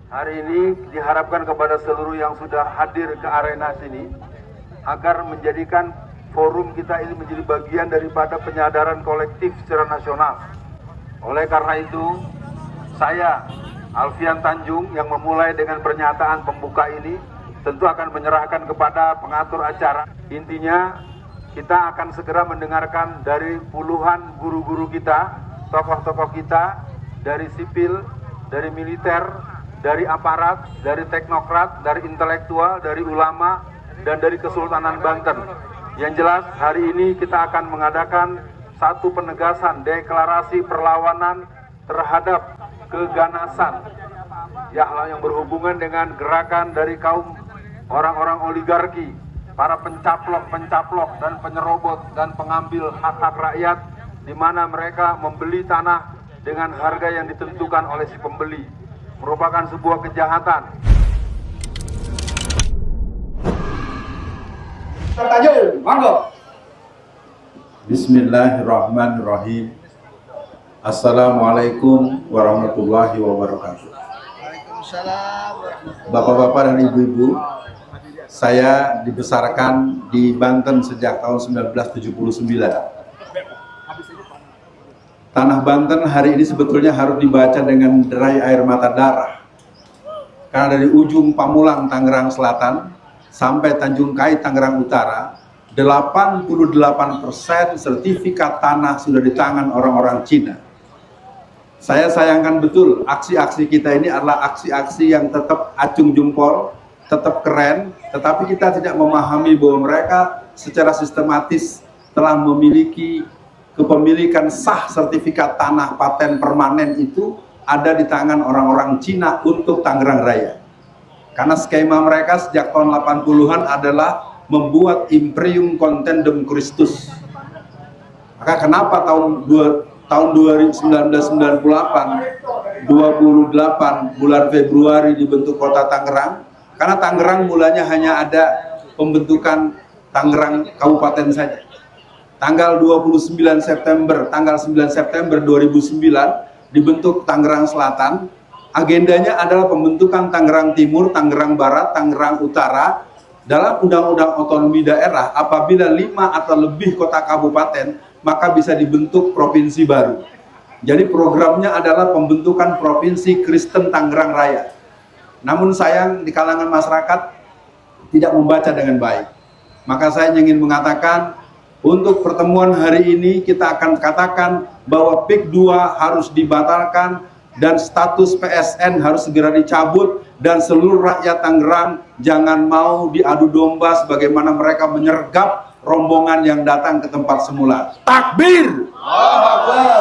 Hari ini diharapkan kepada seluruh yang sudah hadir ke arena sini agar menjadikan forum kita ini menjadi bagian daripada penyadaran kolektif secara nasional. Oleh karena itu, saya Alfian Tanjung yang memulai dengan pernyataan pembuka ini tentu akan menyerahkan kepada pengatur acara. Intinya, kita akan segera mendengarkan dari puluhan guru-guru kita, tokoh-tokoh kita, dari sipil, dari militer, dari aparat, dari teknokrat, dari intelektual, dari ulama, dan dari Kesultanan Banten. Yang jelas, hari ini kita akan mengadakan satu penegasan deklarasi perlawanan terhadap keganasan yang berhubungan dengan gerakan dari kaum orang-orang oligarki, para pencaplok dan penyerobot dan pengambil hak-hak rakyat, di mana mereka membeli tanah dengan harga yang ditentukan oleh si pembeli, merupakan sebuah kejahatan. Bismillahirrahmanirrahim. Assalamualaikum warahmatullahi wabarakatuh. Bapak-bapak dan ibu-ibu, saya dibesarkan di Banten sejak tahun 1979. Tanah Banten hari ini sebetulnya harus dibaca dengan derai air mata darah. Karena dari ujung Pamulang, Tangerang Selatan, sampai Tanjung Kai, Tangerang Utara, 88% sertifikat tanah sudah di tangan orang-orang Cina. Saya sayangkan betul, aksi-aksi kita ini adalah aksi-aksi yang tetap acung jempol, tetap keren, tetapi kita tidak memahami bahwa mereka secara sistematis telah memiliki kepemilikan sah sertifikat tanah paten permanen itu ada di tangan orang-orang Cina untuk Tangerang Raya. Karena skema mereka sejak tahun 80-an adalah membuat Imperium Contendem Christus. Maka kenapa tahun 1998, 28 bulan Februari dibentuk kota Tangerang? Karena Tangerang mulanya hanya ada pembentukan Tangerang Kabupaten saja. Tanggal 9 September 2009 dibentuk Tangerang Selatan. Agendanya adalah pembentukan Tangerang Timur, Tangerang Barat, Tangerang Utara. Dalam Undang-Undang Otonomi Daerah, apabila 5 atau lebih kota kabupaten, maka bisa dibentuk provinsi baru. Jadi programnya adalah pembentukan Provinsi Kristen Tangerang Raya. Namun sayang di kalangan masyarakat tidak membaca dengan baik. Maka saya ingin mengatakan, untuk pertemuan hari ini kita akan katakan bahwa PIK 2 harus dibatalkan dan status PSN harus segera dicabut, dan seluruh rakyat Tangerang jangan mau diadu domba sebagaimana mereka menyergap rombongan yang datang ke tempat semula. Takbir!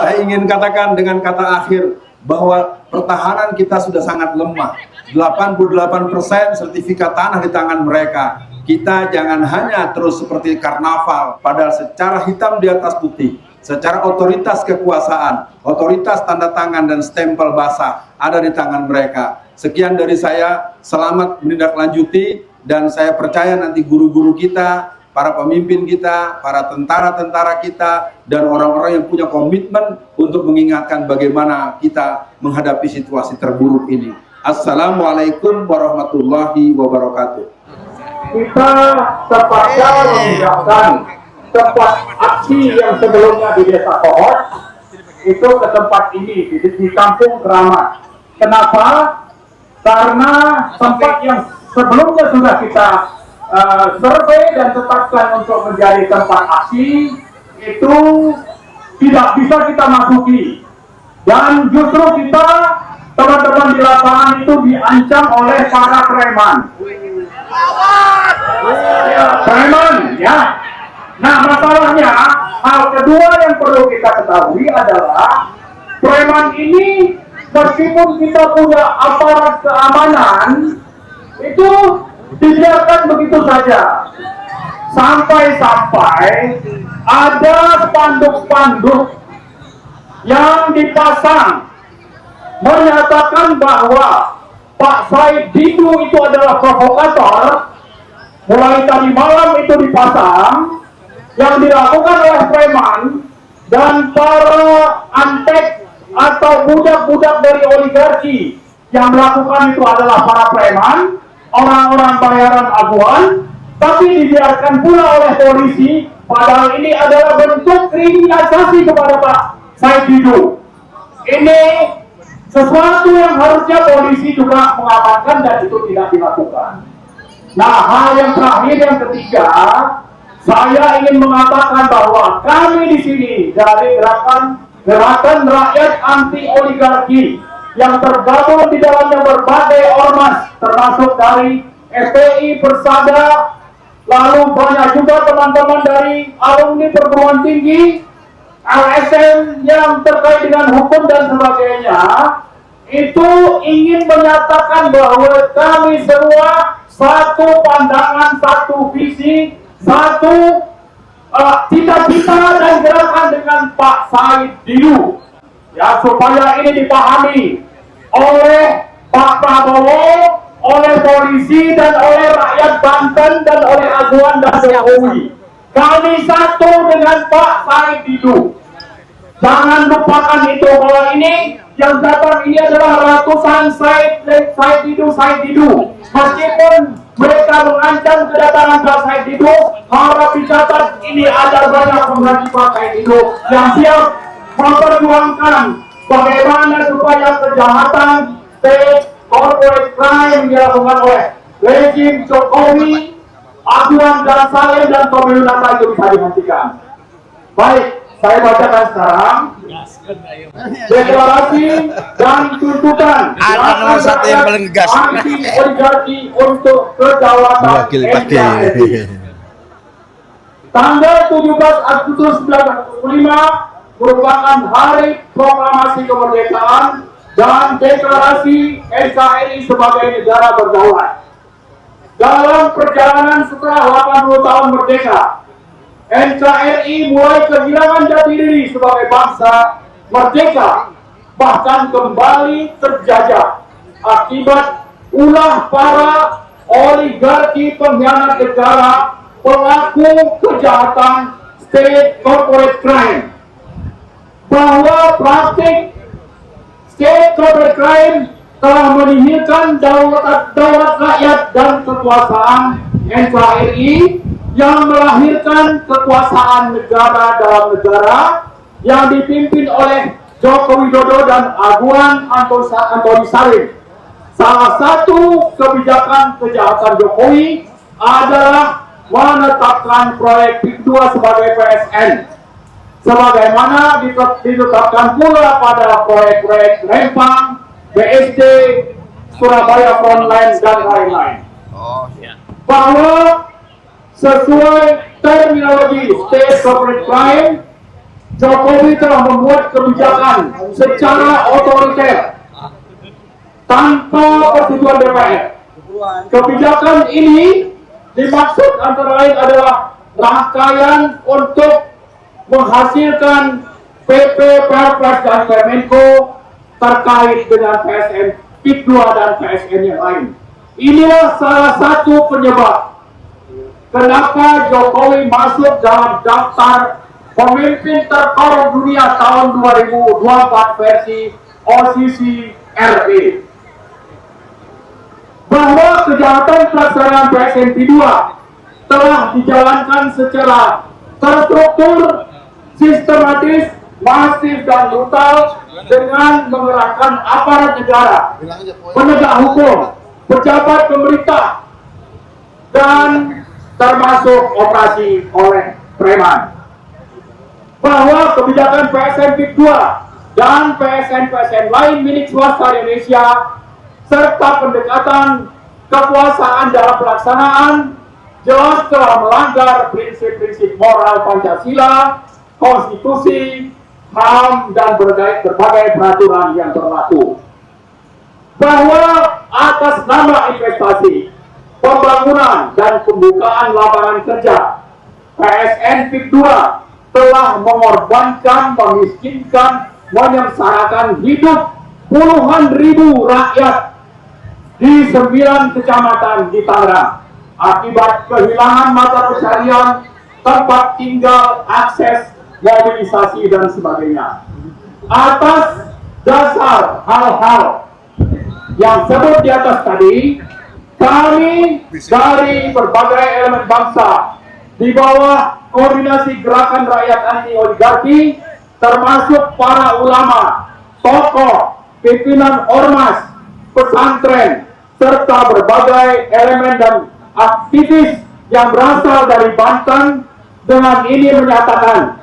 Saya ingin katakan dengan kata akhir bahwa pertahanan kita sudah sangat lemah. 88% sertifikat tanah di tangan mereka. Kita jangan hanya terus seperti karnaval, padahal secara hitam di atas putih, secara otoritas kekuasaan, otoritas tanda tangan dan stempel basah ada di tangan mereka. Sekian dari saya, selamat menindaklanjuti, dan saya percaya nanti guru-guru kita, para pemimpin kita, para tentara-tentara kita, dan orang-orang yang punya komitmen untuk mengingatkan bagaimana kita menghadapi situasi terburuk ini. Assalamualaikum warahmatullahi wabarakatuh. Kita terpaksa memindahkan tempat aksi yang sebelumnya di Desa Kohos itu ke tempat ini di Kampung Keramat. Kenapa? Karena tempat yang sebelumnya sudah kita survei dan tetapkan untuk menjadi tempat aksi itu tidak bisa kita masuki, dan justru kita teman-teman di lapangan itu diancam oleh para preman. Preman, ya. Nah, masalahnya, hal kedua yang perlu kita ketahui adalah preman ini, meskipun kita punya aparat keamanan, itu dibiarkan begitu saja. Sampai-sampai ada spanduk-spanduk yang dipasang menyatakan bahwa Pak Said Didu itu adalah provokator. Mulai tadi malam itu dipasang, yang dilakukan oleh preman dan para antek atau budak-budak dari oligarki yang melakukan itu adalah para preman, orang-orang bayaran aguan, tapi dibiarkan pula oleh polisi, padahal ini adalah bentuk kriminalisasi kepada Pak Said Didu. Ini sesuatu yang harusnya polisi juga mengamankan dan itu tidak dilakukan. Nah, hal yang terakhir, yang ketiga, saya ingin mengatakan bahwa kami di sini dari gerakan rakyat anti oligarki yang tergabung di dalamnya berbagai ormas, termasuk dari FPI, Persada, lalu banyak juga teman-teman dari alumni perguruan tinggi, LSM yang terkait dengan hukum dan sebagainya, itu ingin menyatakan bahwa kami semua satu pandangan, satu visi, satu cita-cita dan gerakan dengan Pak Said Didu, ya, supaya ini dipahami oleh Pak Prabowo, oleh polisi dan oleh rakyat Banten dan oleh Aguan dan Jokowi. Kami satu dengan Pak Said Didu. Jangan lupakan itu, bahwa ini yang datang ini adalah ratusan Said Didu. Meskipun mereka mengancam kedatangan Pak Said Didu, harap dicatat ini ada banyak pengganti Pak Said Didu yang siap memperjuangkan bagaimana supaya kejahatan state corporate crime dilakukan oleh rezim Jokowi, Aguan dan Saleh dan pemilu data itu bisa dihentikan. Baik, saya bacakan sekarang deklarasi dan tuntutan nomor satu yang paling gas anti oligarki untuk kedaulatan NKRI. Tanggal 17 Agustus 1945 merupakan hari proklamasi kemerdekaan dan deklarasi NKRI sebagai negara berdaulat. Dalam perjalanan setelah 80 tahun merdeka, NKRI mulai kehilangan jati diri sebagai bangsa merdeka, bahkan kembali terjajah akibat ulah para oligarki pengkhianat negara, pelaku kejahatan state corporate crime. Bahwa praktik state corporate crime telah menihilkan daulat rakyat dan kekuasaan NKRI yang melahirkan kekuasaan negara dalam negara yang dipimpin oleh Joko Widodo dan Aguan Antoni Salim. Salah satu kebijakan kejahatan Jokowi adalah menetapkan proyek PIK 2 sebagai PSN, sebagaimana ditetapkan pula pada proyek-proyek Rempang, BSD, Surabaya Frontline, dan lain-lain. Bahwa sesuai terminologi state corporate crime, Jokowi telah membuat kebijakan secara otoriter tanpa persetujuan DPR. Kebijakan ini dimaksud antara lain adalah rangkaian untuk menghasilkan PP, Perpres dan Permenko terkait dengan PSN PIK 2 dan PSN yang lain. Inilah salah satu penyebab kenapa Jokowi masuk dalam daftar pemimpin terkorup dunia tahun 2024 versi OCC RE. Bahwa kejahatan pelaksanaan PSN PIK 2 telah dijalankan secara terstruktur, sistematis, masif dan brutal dengan mengerahkan aparat negara, penegak hukum, pejabat pemerintah, dan termasuk operasi oleh preman. Bahwa kebijakan PSN PIK 2 dan PSN lain milik swasta Indonesia serta pendekatan kekuasaan dalam pelaksanaan jelas telah melanggar prinsip-prinsip moral Pancasila, konstitusi, HAM, dan berbagai peraturan yang berlaku. Bahwa atas nama investasi, pembangunan, dan pembukaan lapangan kerja, PSN PIK 2 telah mengorbankan, memiskinkan, menyengsarakan hidup puluhan ribu rakyat di 9 kecamatan di Tangerang akibat kehilangan mata pencarian, tempat tinggal, akses, mobilisasi, dan sebagainya. Atas dasar hal-hal yang sebut di atas tadi, kami dari berbagai elemen bangsa di bawah koordinasi gerakan rakyat anti oligarki, termasuk para ulama, tokoh, pimpinan ormas, pesantren, serta berbagai elemen dan aktivis yang berasal dari Banten, dengan ini menyatakan: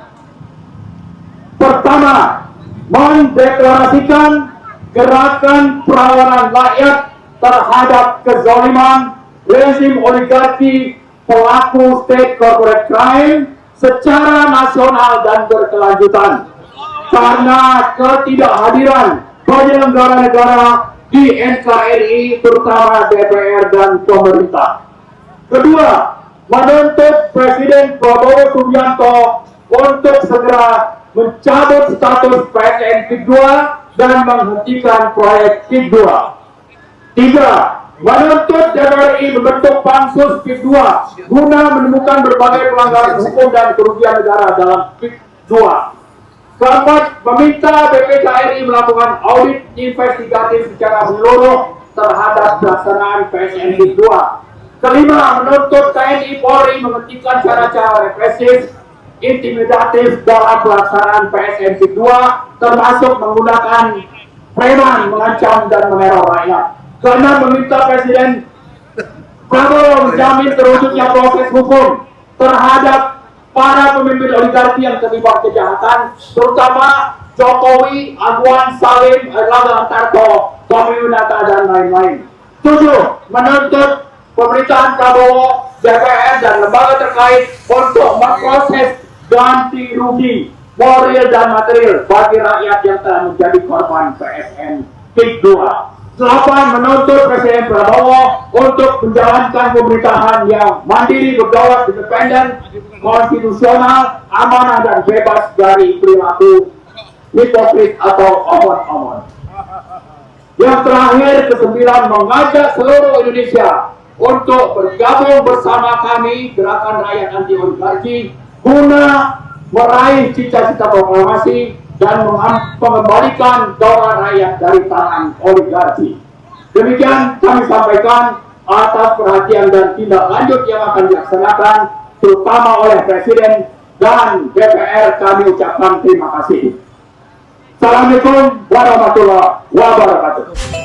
pertama, mendeklarasikan gerakan perlawanan rakyat terhadap kezaliman rezim oligarki pelaku state corporate crime secara nasional dan berkelanjutan, karena ketidakhadiran penyelenggara negara di NKRI, terutama DPR dan pemerintah. Kedua, menuntut Presiden Prabowo Subianto untuk segera mencabut status PSN KIK 2 dan menghentikan proyek KIK 2. Tiga, menuntut DPRI membentuk Pansus KIK 2 guna menemukan berbagai pelanggaran hukum dan kerugian negara dalam KIK 2. Keempat, meminta BPKRI melakukan audit investigatif secara menyeluruh terhadap pelaksanaan PSN KIK 2. Kelima, menuntut TNI Polri menghentikan cara-cara represif, intimidatif dalam pelaksanaan PSN KIK 2, termasuk menggunakan preman mengancam dan meneror rakyat. Keenam, meminta Presiden Prabowo menjamin terwujudnya proses hukum terhadap para pemimpin oligarki yang terlibat kejahatan, terutama Jokowi, Agwan, Salim, Erlangga Hartarto, Tommy Winata, dan lain-lain. 7. Menuntut pemerintahan Prabowo, DPR, dan lembaga terkait untuk memproses ganti rugi moral dan material bagi rakyat yang telah menjadi korban PSN KIK 2. 8. Menuntut Presiden Prabowo untuk menjalankan pemerintahan yang mandiri, berdaulat, independen, konstitusional, amanah, dan bebas dari perilaku hipokrit atau omon-omon. Yang terakhir, ke-9, mengajak seluruh Indonesia untuk bergabung bersama kami Gerakan Rakyat Anti Oligarki guna meraih cita-cita proklamasi dan mengembalikan daulat rakyat dari tangan oligarki. Demikian kami sampaikan. Atas perhatian dan tindak lanjut yang akan dilaksanakan terutama oleh Presiden dan DPR, kami ucapkan terima kasih. Assalamualaikum warahmatullahi wabarakatuh.